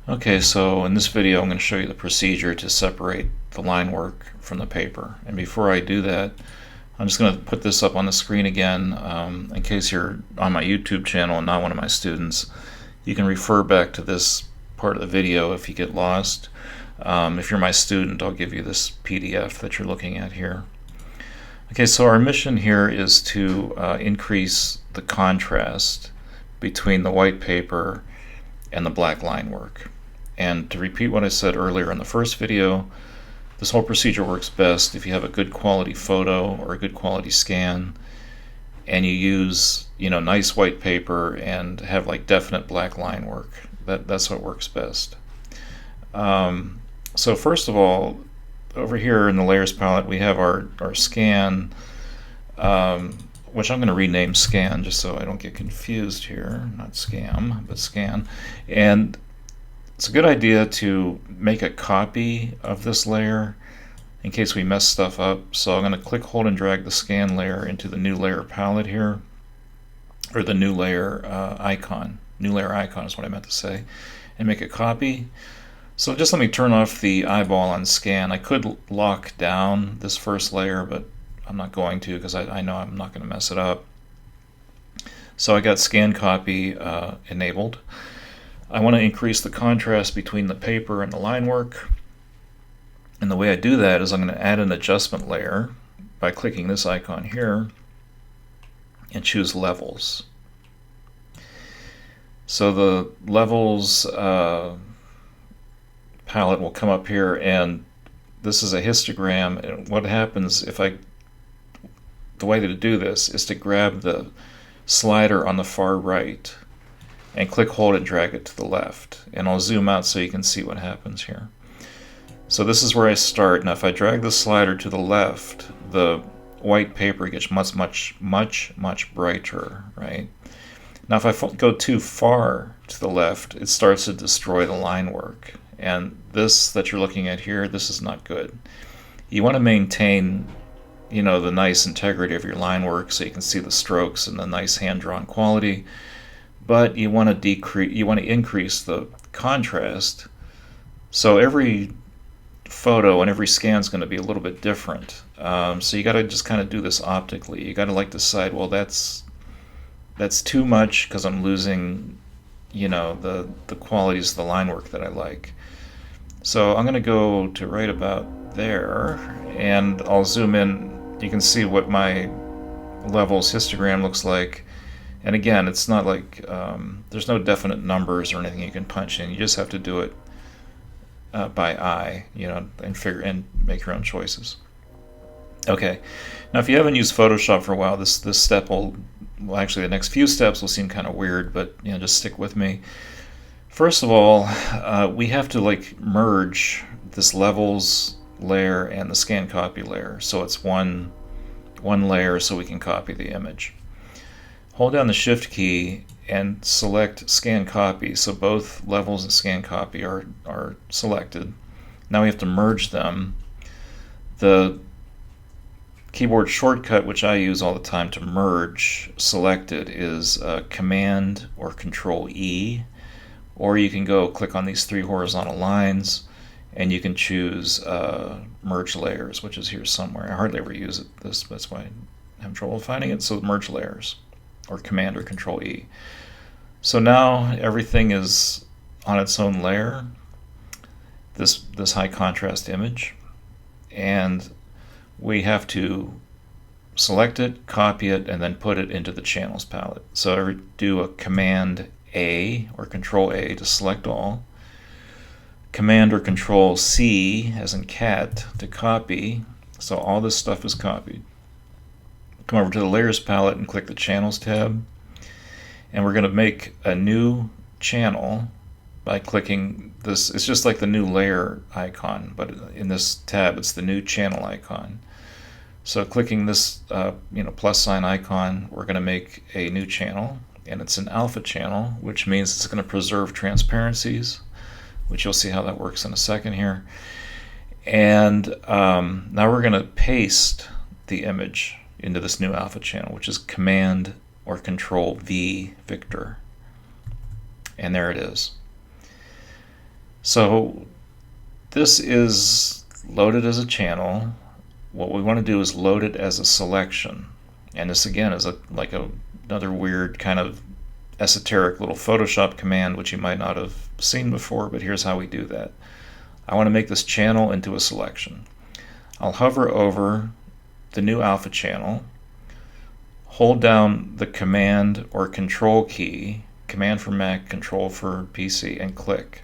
Okay, so in this video I'm going to show you the procedure to separate the line work from the paper. And before I do that, I'm just going to put this up on the screen again in case you're on my YouTube channel and not one of my students. You can refer back to this part of the video if you get lost. If you're my student, I'll give you this PDF that you're looking at here. Okay, so our mission here is to increase the contrast between the white paper and the black line work. And to repeat what I said earlier in the first video, this whole procedure works best if you have a good quality photo or a good quality scan and you use, nice white paper and have like definite black line work. That's what works best. So first of all, over here in the layers palette we have our scan, which I'm going to rename scan just so I don't get confused here. Not scam, but scan. And it's a good idea to make a copy of this layer in case we mess stuff up. So I'm going to click, hold, and drag the scan layer into the new layer palette here, or the new layer icon. New layer icon is what I meant to say, and make a copy. So just let me turn off the eyeball on scan. I could lock down this first layer, but I'm not going to because I know I'm not going to mess it up. So I got scan copy enabled. I want to increase the contrast between the paper and the line work. And the way I do that is I'm going to add an adjustment layer by clicking this icon here and choose levels. So the levels palette will come up here, and this is a histogram. And what happens if the way to do this is to grab the slider on the far right and click, hold, and drag it to the left. And I'll zoom out so you can see what happens here. So this is where I start. Now if I drag the slider to the left, the white paper gets much brighter, right? Now if I go too far to the left, it starts to destroy the line work. And this that you're looking at here, this is not good. You want to maintain the nice integrity of your line work so you can see the strokes and the nice hand-drawn quality, but you want to increase the contrast. So every photo and every scan is going to be a little bit different. So you got to just kind of do this optically. You got to decide, well, that's too much because I'm losing the qualities of the line work that I like. So I'm going to go to right about there, and I'll zoom in. You can see what my levels histogram looks like. And again, it's not like there's no definite numbers or anything you can punch in. You just have to do it by eye, and make your own choices. Okay, now if you haven't used Photoshop for a while, this step will actually the next few steps will seem kind of weird, but just stick with me. First of all, we have to merge this levels layer and the scan copy layer, so it's one layer so we can copy the image. Hold down the shift key and select scan copy, so both levels and scan copy are selected. Now we have to merge them. The keyboard shortcut which I use all the time to merge selected is Command or Control E, or you can go click on these three horizontal lines and you can choose merge layers, which is here somewhere. I hardly ever use it. That's why I have trouble finding it. So merge layers, or Command or Control E. So now everything is on its own layer, this high contrast image, and we have to select it, copy it, and then put it into the channels palette. So I do a Command A or Control A to select all, Command or Control C as in cat to copy, so all this stuff is copied. Come over to the layers palette and click the channels tab, and we're going to make a new channel by clicking this. It's just like the new layer icon, but in this tab it's the new channel icon. So clicking this plus sign icon, we're going to make a new channel, and it's an alpha channel, which means it's going to preserve transparencies, which you'll see how that works in a second here. And now we're going to paste the image into this new alpha channel, which is Command or Control V Victor. And there it is. So this is loaded as a channel. What we want to do is load it as a selection. And this again is another weird kind of esoteric little Photoshop command which you might not have seen before, but here's how we do that. I want to make this channel into a selection. I'll hover over the new alpha channel, hold down the command or control key, command for Mac, control for PC, and click.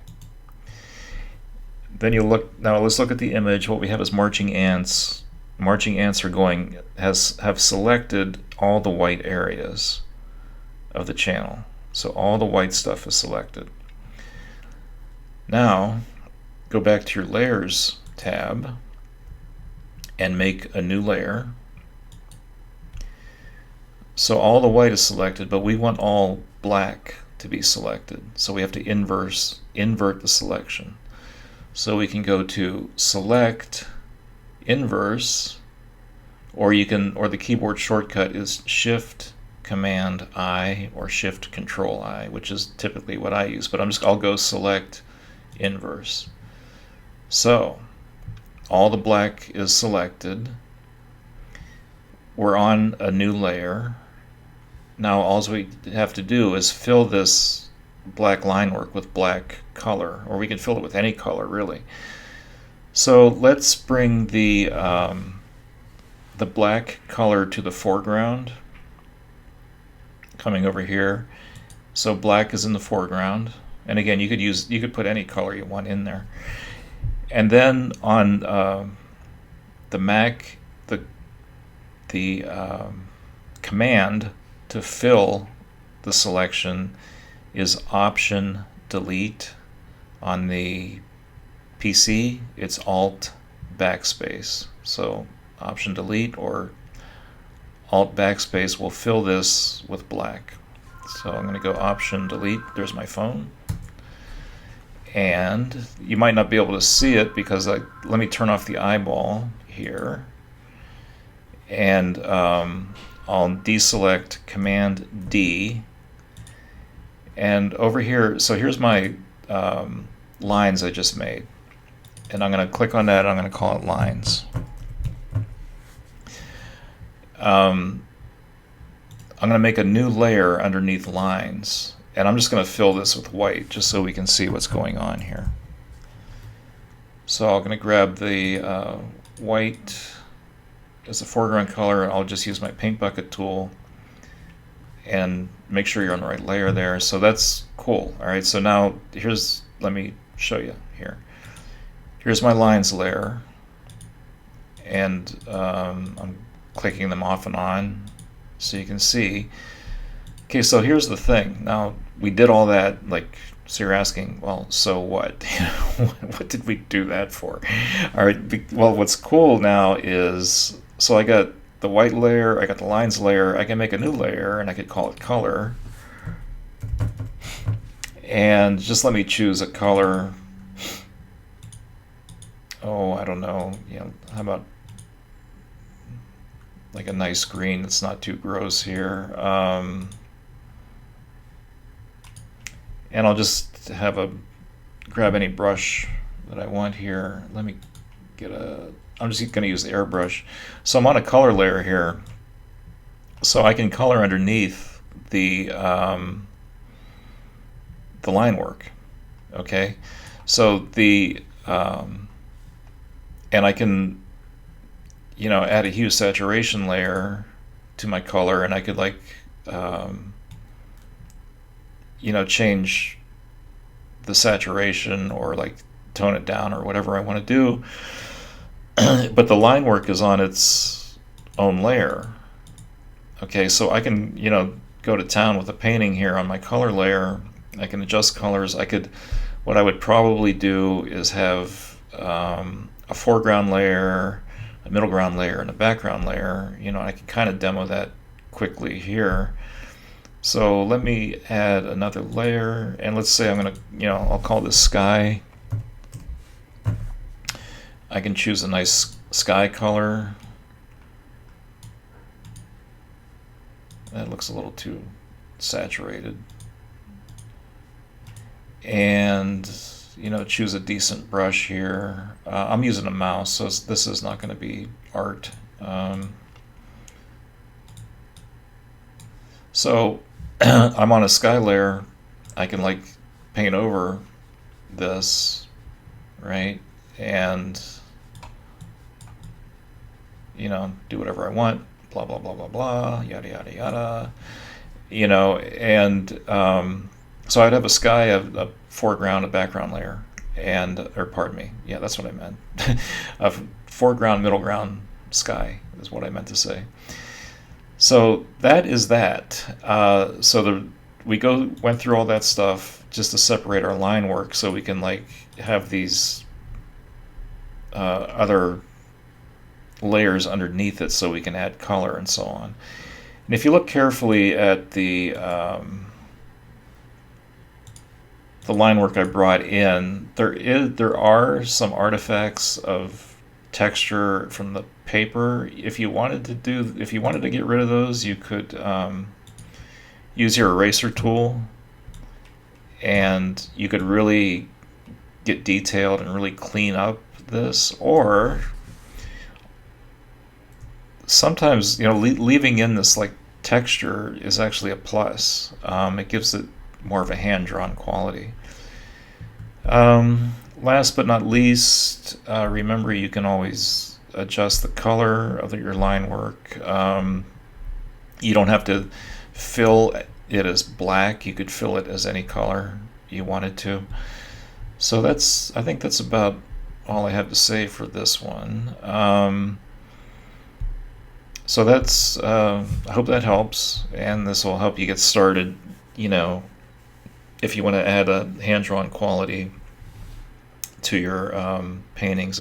Then you look, now let's look at the image. What we have is marching ants. Marching ants are have selected all the white areas of the channel. So all the white stuff is selected. Now, go back to your Layers tab and make a new layer. So all the white is selected, but we want all black to be selected. So we have to invert the selection. So we can go to Select, Inverse, or the keyboard shortcut is Shift Command I or Shift Control I, which is typically what I use, but I'll go Select, Inverse. So all the black is selected. We're on a new layer. Now all we have to do is fill this black line work with black color, or we can fill it with any color really. So let's bring the black color to the foreground, coming over here. So black is in the foreground, and again you could put any color you want in there. And then on the Mac, the command to fill the selection is Option Delete. On the PC, it's Alt Backspace. So Option Delete or Alt Backspace will fill this with black. So I'm going to go Option Delete. There's my phone. And you might not be able to see it because let me turn off the eyeball here. And I'll deselect Command D. And over here, so here's my lines I just made. And I'm going to click on that, I'm going to call it lines. I'm going to make a new layer underneath lines. And I'm just going to fill this with white just so we can see what's going on here. So I'm going to grab the white as the foreground color, and I'll just use my paint bucket tool and make sure you're on the right layer there. So that's cool. All right, so now let me show you here. Here's my lines layer, and I'm clicking them off and on so you can see. Okay, so here's the thing. Now, we did all that, so you're asking, well, so what? What did we do that for? All right, well, what's cool now is, so I got the white layer, I got the lines layer, I can make a new layer, and I could call it color. And just let me choose a color. Oh, I don't know, how about like a nice green that's not too gross here. And I'll just grab any brush that I want here. Let me I'm just going to use the Airbrush. So I'm on a color layer here. So I can color underneath the line work. Okay? So and I can, add a hue saturation layer to my color, and I could change the saturation or tone it down or whatever I want to do. But the line work is on its own layer. Okay, so I can, go to town with a painting here on my color layer. I can adjust colors. What I would probably do is have a foreground layer, a middle ground layer, and a background layer. I can kind of demo that quickly here. So let me add another layer, and let's say I'm going to, I'll call this sky. I can choose a nice sky color. That looks a little too saturated. And, choose a decent brush here. I'm using a mouse, so this is not going to be art. So I'm on a sky layer. I can like paint over this, right? And do whatever I want, blah blah blah blah blah, yada yada yada, and so I'd have a sky, a foreground, a background layer, or pardon me, yeah, that's what I meant. A foreground, middle ground, sky is what I meant to say. So that is that. We went through all that stuff just to separate our line work, so we can like have these other layers underneath it, so we can add color and so on. And if you look carefully at the line work I brought in, there are some artifacts of texture from the paper. If you wanted to get rid of those, you could use your eraser tool, and you could really get detailed and really clean up this. Or sometimes leaving in this like texture is actually a plus. It gives it more of a hand-drawn quality. Last but not least, remember you can always adjust the color of your line work. You don't have to fill it as black. You could fill it as any color you wanted to. So I think that's about all I have to say for this one. So I hope that helps, and this will help you get started, if you want to add a hand-drawn quality to your paintings.